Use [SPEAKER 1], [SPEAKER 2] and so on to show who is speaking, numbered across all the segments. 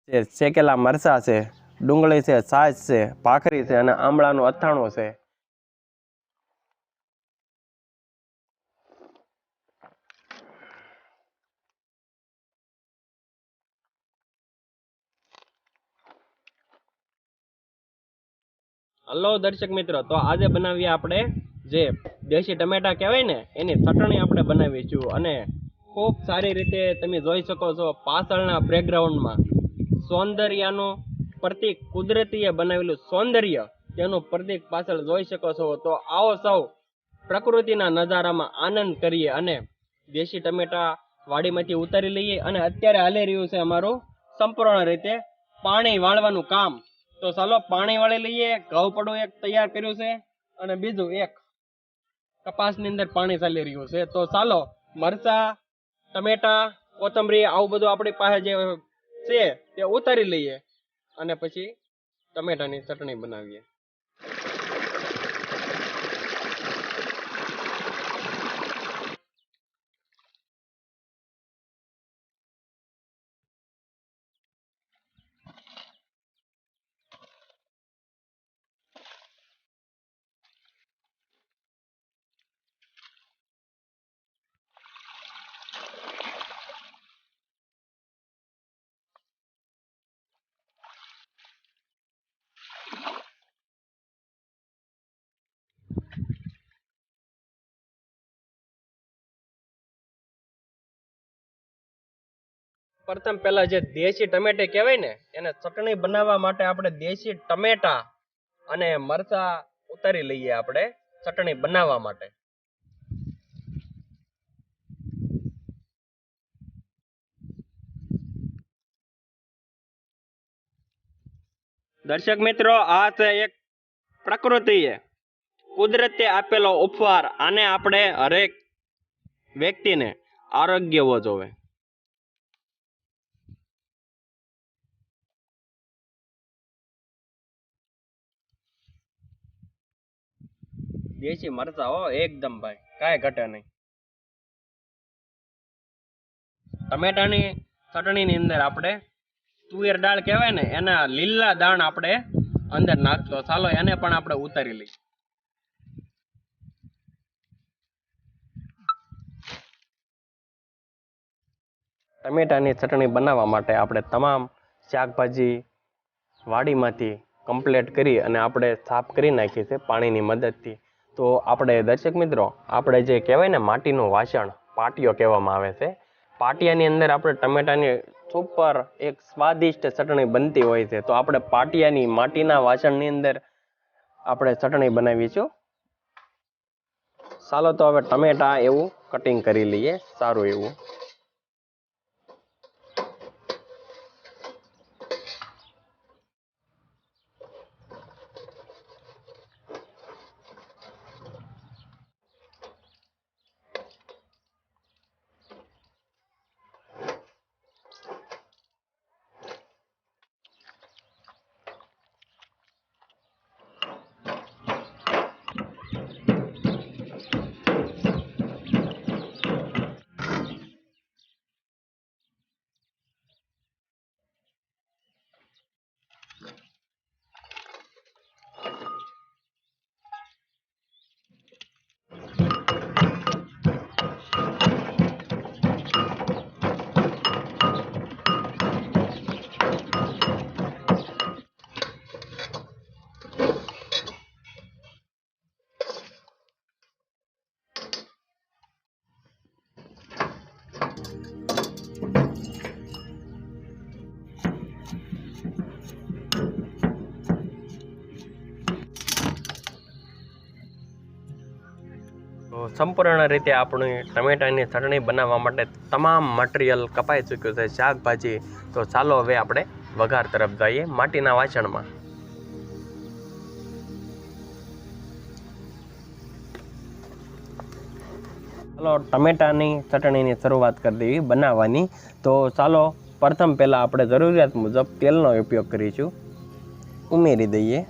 [SPEAKER 1] છે, શેકેલા મરચાં છે, ડુંગળી છે, છાશ છે, ભાખરી છે અને આમળાનું અથાણું છે. હલો દર્શક મિત્રો, તો આજે બનાવીએ આપણે જે દેશી ટમેટા કહેવાય ને એની ચટણી આપણે બનાવીશું. અને ખૂબ સારી રીતે તમે જોઈ શકો છો પાછળના બેકગ્રાઉન્ડમાં સૌંદર્યનું પ્રતીક, કુદરતીએ બનાવેલું સૌંદર્ય તેનું પ્રતીક પાછળ જોઈ શકો છો. તો આવો સૌ પ્રકૃતિના નજારામાં આનંદ કરીએ અને દેશી ટમેટા વાડીમાંથી ઉતારી લઈએ. અને અત્યારે હાલી રહ્યું છે અમારું સંપૂર્ણ રીતે પાણી વાળવાનું કામ. તો ચાલો પાણી વાળી લઈએ. ઘઉં પડું એક તૈયાર કર્યું છે અને બીજું એક કપાસની અંદર પાણી ચાલી રહ્યું છે. તો ચાલો મરચા, ટમેટા, કોથમરી આવું બધું આપણી પાસે જે છે તે ઉતારી લઈએ અને પછી ટમેટાની ચટણી બનાવીએ. પ્રથમ પહેલા જે દેશી ટમેટા કહેવાય ને એને ચટણી બનાવવા માટે આપણે દેશી ટમેટા અને મરચા ઉતારી લઈએ આપણે ચટણી બનાવવા માટે. દર્શક મિત્રો, આ છે એક પ્રકૃતિએ કુદરતે આપેલો ઉપહાર. આને આપણે હરેક વ્યક્તિને આરોગ્ય હોવો જોઈએ. દેશી મરચા હો એકદમ ભાઈ, કાંઈ ઘટે નહીં. ટમેટાની ચટણીની અંદર આપણે તુવેર દાળ કહેવાય ને એના લીલા દાણ આપણે અંદર નાખતો. ચાલો એને પણ આપણે ઉતારી લઈએ. ટમેટાની ચટણી બનાવવા માટે આપણે તમામ શાકભાજી વાડીમાંથી કમ્પ્લીટ કરી અને આપણે સાફ કરી નાખી છે પાણીની મદદથી. તો આપણે દર્શક મિત્રો, આપણે જે કહેવાય ને માટીનું વાસણ પાટિયો કહેવામાં આવે છે, પાટિયાની અંદર આપણે ટમેટાની સુપર એક સ્વાદિષ્ટ ચટણી બનતી હોય છે. તો આપણે પાટિયાની માટીના વાસણની અંદર આપણે ચટણી બનાવીશું. ચાલો તો હવે ટમેટા એવું કટિંગ કરી લઈએ સારું એવું. તો સંપૂર્ણ રીતે આપણી ટમેટાની ચટણી બનાવવા માટે તમામ મટીરિયલ કપાઈ ચૂક્યું છે, શાકભાજી. તો ચાલો હવે આપણે વઘાર તરફ જઈએ માટીના વાસણમાં. ચાલો ટમેટાની ચટણીની શરૂઆત કરી દેવી બનાવવાની. તો ચાલો પ્રથમ પહેલાં આપણે જરૂરિયાત મુજબ તેલનો ઉપયોગ કરીશું. ઉમેરી દઈએ.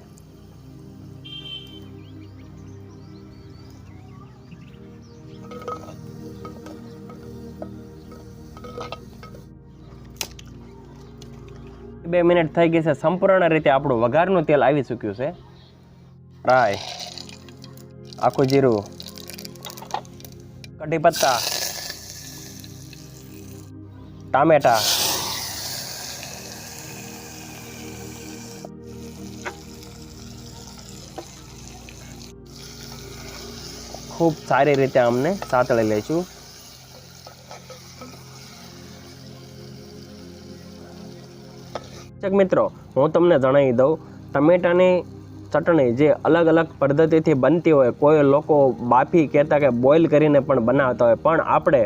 [SPEAKER 1] 2 મિનિટ થઈ ગઈ છે. સંપૂર્ણ રીતે આપણું વઘારનું તેલ આવી ચૂક્યું છે. રાઈ, આખું જીરું, કઢી પત્તા, ટામેટા, ખૂબ સારી રીતે અમને સાતળી લઈશું. મિત્રો, હું તમને જણાવી દઉં, ટમેટાની ચટણી જે અલગ અલગ પદ્ધતિથી બનતી હોય, કોઈ લોકો બાફી કહેતા કે બોઇલ કરીને પણ બનાવતા હોય, પણ આપણે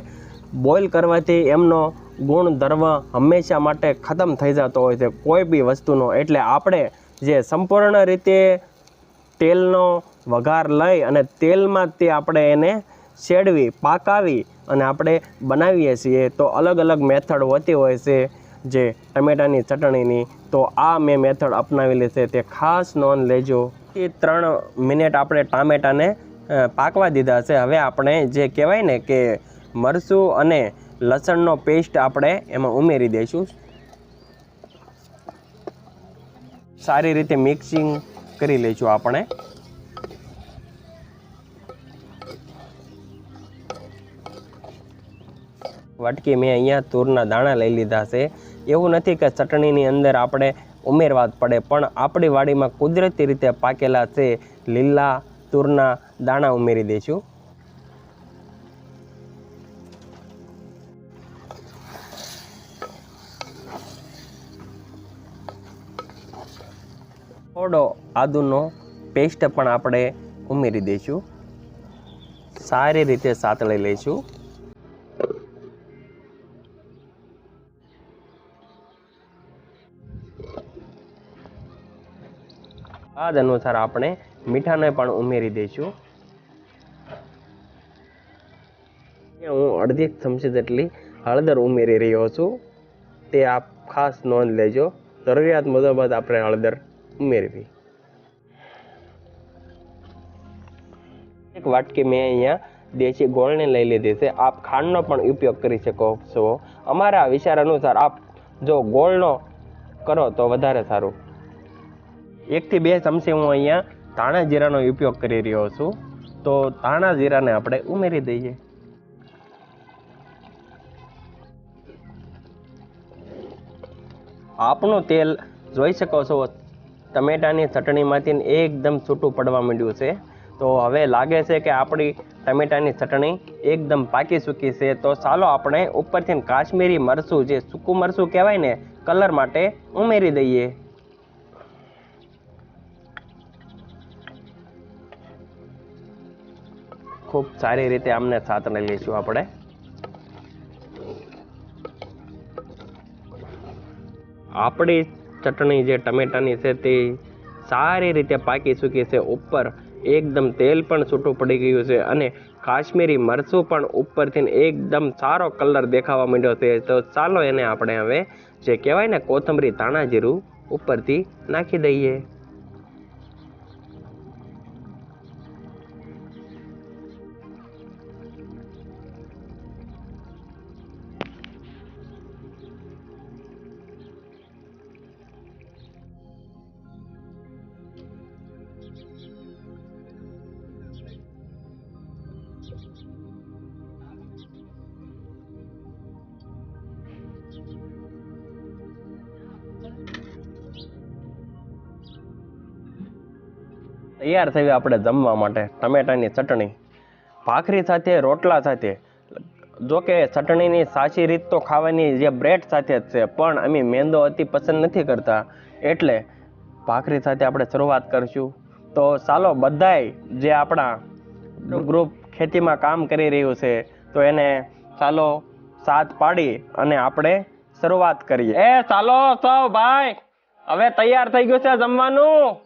[SPEAKER 1] બોઇલ કરવાથી એમનો ગુણધર્મ હંમેશા માટે ખતમ થઈ જતો હોય છે કોઈ બી વસ્તુનો. એટલે આપણે જે સંપૂર્ણ રીતે તેલનો વઘાર લઈ અને તેલમાં તે આપણે એને શેડવી પાકાવી અને આપણે બનાવીએ છીએ. તો અલગ અલગ મેથડ હોતી હોય છે જે ટમેટાની ચટણીની. તો આ મેં મેથડ અપનાવેલી છે, તે ખાસ નોંધ લેજો. 3 મિનિટ આપણે ટામેટાને પાકવા દીધા છે. હવે આપણે જે કહેવાય ને કે મરચું અને લસણનો પેસ્ટ આપણે એમાં ઉમેરી દઈશું. સારી રીતે મિક્સિંગ કરી લઈશું આપણે. વાટકી મેં અહીંયા તુરના દાણા લઈ લીધા છે. એવું નથી કે ચટણીની અંદર આપણે ઉમેરવા જ પડે, પણ આપણી વાડીમાં કુદરતી રીતે પાકેલા છે લીલા તુરના દાણા ઉમેરી દઈશું. થોડો આદુનો પેસ્ટ પણ આપણે ઉમેરી દઈશું. સારી રીતે સાતળી લઈશું. સ્વાદ અનુસાર આપણે મીઠાને પણ ઉમેરી દઈશું. હું અડધી ચમચી જેટલી હળદર ઉમેરી રહ્યો છું. તે આપ ખાસ નોંધ લેજો. જરૂરિયાત મુજબ જ આપણે હળદર ઉમેરવી. એક વાટકી મેં અહીંયા દેશી ગોળને લઈ લીધી છે. આપ ખાંડનો પણ ઉપયોગ કરી શકો છો. અમારા વિચાર અનુસાર આપ જો ગોળનો કરો તો વધારે સારું. 1 થી 2 ચમચી હું અહીંયા ધાણા જીરાનો ઉપયોગ કરી રહ્યો છું. તો ધાણા જીરાને આપણે ઉમેરી દઈએ. આપણું તેલ જોઈ શકો છો ટમેટાની ચટણીમાંથી એકદમ છૂટું પડવા માંડ્યું છે. તો હવે લાગે છે કે આપણી ટમેટાની ચટણી એકદમ પાકી ચૂકી છે. તો ચાલો આપણે ઉપરથી કાશ્મીરી મરચું, જે સૂકું મરચું કહેવાય ને, કલર માટે ઉમેરી દઈએ. ખૂબ સારી રીતે આમને સાતળી લઈશું આપણે. આપણી ચટણી જે ટમેટાની છે તે સારી રીતે પાકી ચૂકી છે. ઉપર એકદમ તેલ પણ છૂટું પડી ગયું છે અને કાશ્મીરી મરચું પણ ઉપરથી એકદમ સારો કલર દેખાવા માંડ્યો છે. તો ચાલો એને આપણે હવે જે કહેવાય ને કોથમરી ધાણા જીરું ઉપરથી નાખી દઈએ. તૈયાર થઈ આપણે જમવા માટે ટમેટાની ચટણી ભાખરી સાથે, રોટલા સાથે. જો કે ચટણીની સાચી રીત તો ખાવાની જે બ્રેડ સાથે જ છે, પણ અમે મેંદો અતિ પસંદ નથી કરતા, એટલે ભાખરી સાથે આપણે શરૂઆત કરીશું. તો ચાલો બધાય જે આપણા ગ્રુપ ખેતીમાં કામ કરી રહ્યું છે તો એને ચાલો સાથ પાડી અને આપણે શરૂઆત કરીએ. ચાલો સૌ ભાઈ, હવે તૈયાર થઈ ગયું છે જમવાનું.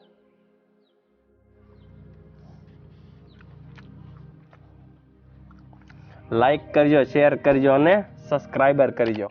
[SPEAKER 1] લાઈક કરજો, શેર કરજો અને સબસ્ક્રાઈબર કરજો.